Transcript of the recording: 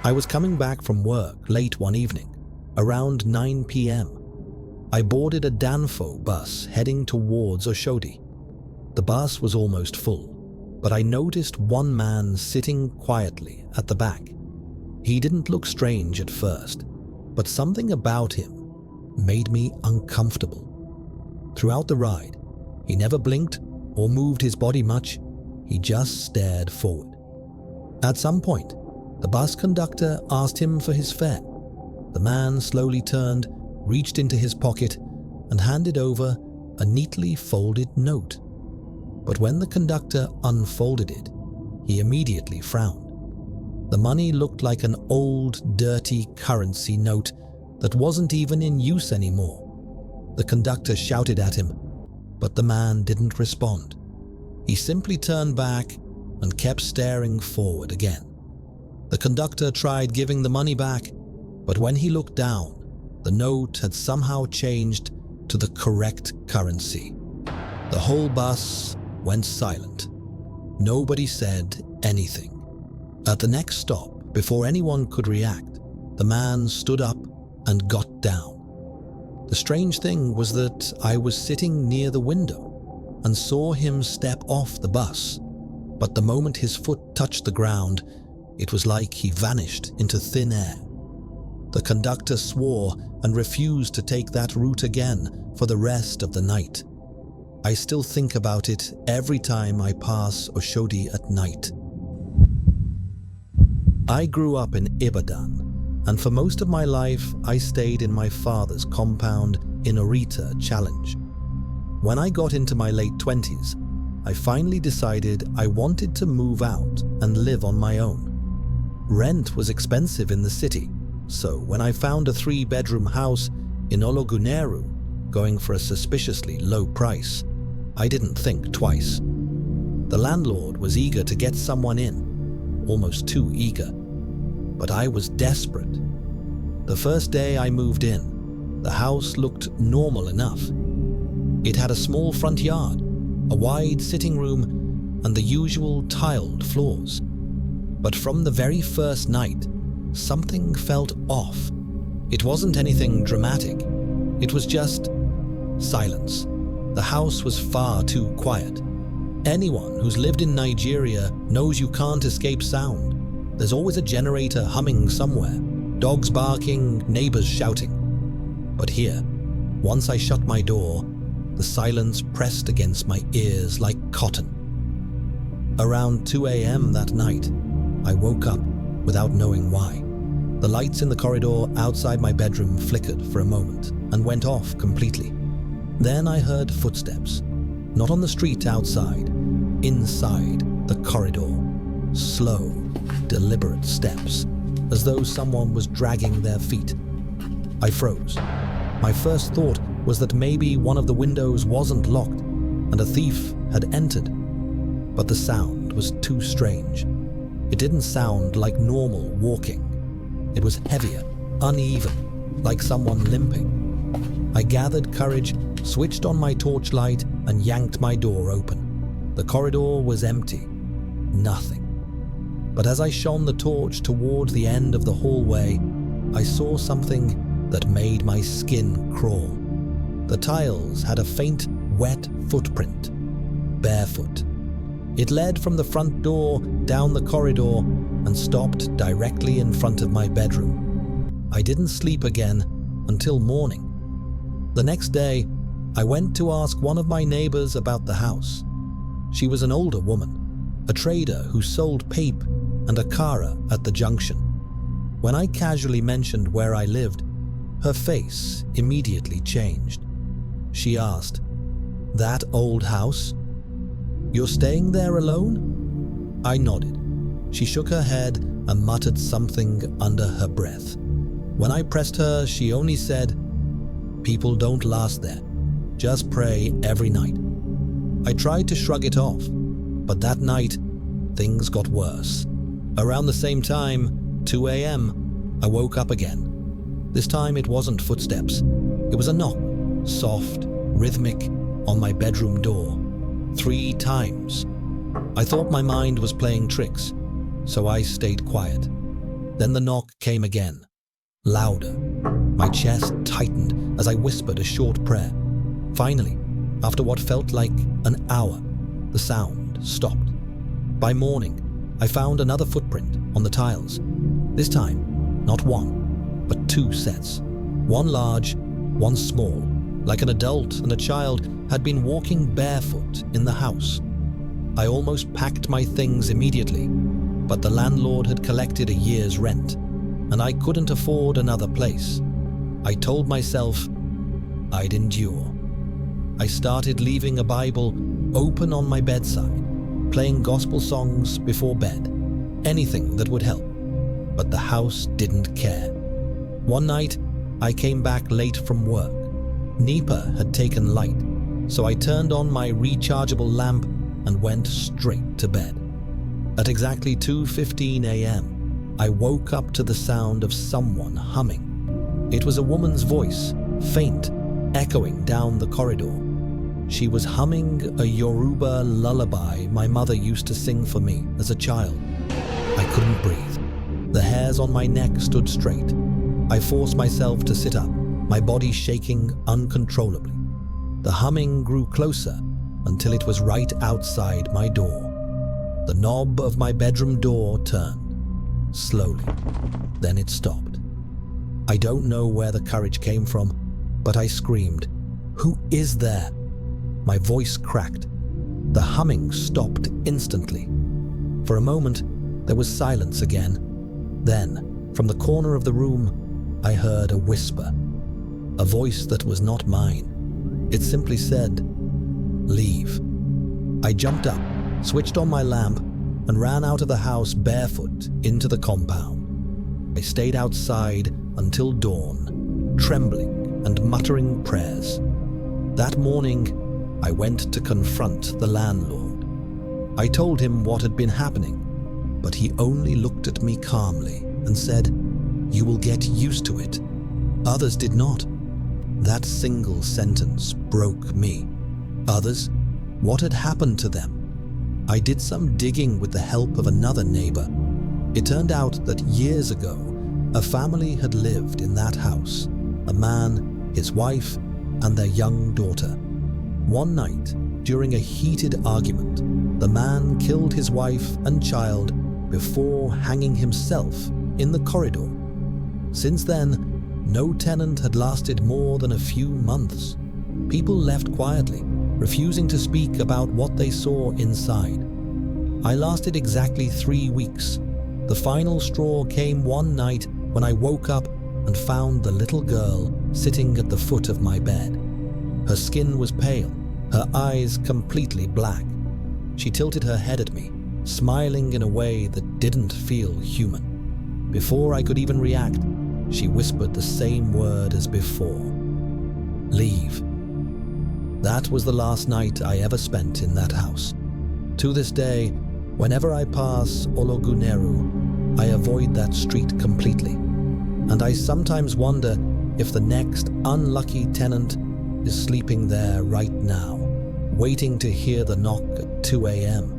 I was coming back from work late one evening, around 9 p.m. I boarded a Danfo bus heading towards Oshodi. The bus was almost full, but I noticed one man sitting quietly at the back. He didn't look strange at first, but something about him made me uncomfortable. Throughout the ride, he never blinked or moved his body much. He just stared forward. At some point, the bus conductor asked him for his fare. The man slowly turned, reached into his pocket, and handed over a neatly folded note. But when the conductor unfolded it, he immediately frowned. The money looked like an old, dirty currency note that wasn't even in use anymore. The conductor shouted at him, but the man didn't respond. He simply turned back and kept staring forward again. The conductor tried giving the money back, but when he looked down, the note had somehow changed to the correct currency. The whole bus went silent. Nobody said anything. At the next stop, before anyone could react, the man stood up and got down. The strange thing was that I was sitting near the window and saw him step off the bus, but the moment his foot touched the ground, it was like he vanished into thin air. The conductor swore and refused to take that route again for the rest of the night. I still think about it every time I pass Oshodi at night. I grew up in Ibadan, and for most of my life I stayed in my father's compound in Orita Challenge. When I got into my late 20s, I finally decided I wanted to move out and live on my own. Rent was expensive in the city, so when I found a 3-bedroom house in Ologuneru going for a suspiciously low price, I didn't think twice. The landlord was eager to get someone in, almost too eager, but I was desperate. The first day I moved in, the house looked normal enough. It had a small front yard, a wide sitting room, and the usual tiled floors. But from the very first night, something felt off. It wasn't anything dramatic. It was just silence. The house was far too quiet. Anyone who's lived in Nigeria knows you can't escape sound. There's always a generator humming somewhere, dogs barking, neighbors shouting. But here, once I shut my door, the silence pressed against my ears like cotton. Around 2 a.m. that night, I woke up without knowing why. The lights in the corridor outside my bedroom flickered for a moment and went off completely. Then I heard footsteps, not on the street outside, inside the corridor. Slow, deliberate steps, as though someone was dragging their feet. I froze. My first thought was that maybe one of the windows wasn't locked and a thief had entered. But the sound was too strange. It didn't sound like normal walking. It was heavier, uneven, like someone limping. I gathered courage, switched on my torchlight, and yanked my door open. The corridor was empty. Nothing. But as I shone the torch toward the end of the hallway, I saw something that made my skin crawl. The tiles had a faint, wet footprint. Barefoot. It led from the front door down the corridor and stopped directly in front of my bedroom. I didn't sleep again until morning. The next day, I went to ask one of my neighbors about the house. She was an older woman, a trader who sold pape and akara at the junction. When I casually mentioned where I lived, her face immediately changed. She asked, "That old house? You're staying there alone?" I nodded. She shook her head and muttered something under her breath. When I pressed her, she only said, "People don't last there. Just pray every night." I tried to shrug it off, but that night, things got worse. Around the same time, 2 a.m., I woke up again. This time it wasn't footsteps. It was a knock, soft, rhythmic, on my bedroom door. 3 times. I thought my mind was playing tricks, so I stayed quiet. Then the knock came again, louder. My chest tightened as I whispered a short prayer. Finally, after what felt like an hour, the sound stopped. By morning, I found another footprint on the tiles. This time, not one, but two sets. One large, one small, like an adult and a child had been walking barefoot in the house. I almost packed my things immediately, but the landlord had collected a year's rent, and I couldn't afford another place. I told myself I'd endure. I started leaving a Bible open on my bedside, playing gospel songs before bed, anything that would help. But the house didn't care. One night, I came back late from work. NEPA had taken light, so I turned on my rechargeable lamp and went straight to bed. At exactly 2:15 a.m., I woke up to the sound of someone humming. It was a woman's voice, faint, echoing down the corridor. She was humming a Yoruba lullaby my mother used to sing for me as a child. I couldn't breathe. The hairs on my neck stood straight. I forced myself to sit up, my body shaking uncontrollably. The humming grew closer until it was right outside my door. The knob of my bedroom door turned, slowly. Then it stopped. I don't know where the courage came from, but I screamed, "Who is there?" My voice cracked. The humming stopped instantly. For a moment, there was silence again. Then, from the corner of the room, I heard a whisper, a voice that was not mine. It simply said, "Leave." I jumped up, switched on my lamp, and ran out of the house barefoot into the compound. I stayed outside until dawn, trembling and muttering prayers. That morning, I went to confront the landlord. I told him what had been happening, but he only looked at me calmly and said, "You will get used to it." Others did not. That single sentence broke me. Others? What had happened to them? I did some digging with the help of another neighbor. It turned out that years ago, a family had lived in that house, a man, his wife, and their young daughter. One night, during a heated argument, the man killed his wife and child before hanging himself in the corridor. Since then, no tenant had lasted more than a few months. People left quietly, refusing to speak about what they saw inside. I lasted exactly 3 weeks. The final straw came one night when I woke up and found the little girl sitting at the foot of my bed. Her skin was pale, her eyes completely black. She tilted her head at me, smiling in a way that didn't feel human. Before I could even react, she whispered the same word as before. "Leave." That was the last night I ever spent in that house. To this day, whenever I pass Ologuneru, I avoid that street completely. And I sometimes wonder if the next unlucky tenant is sleeping there right now, waiting to hear the knock at 2 a.m.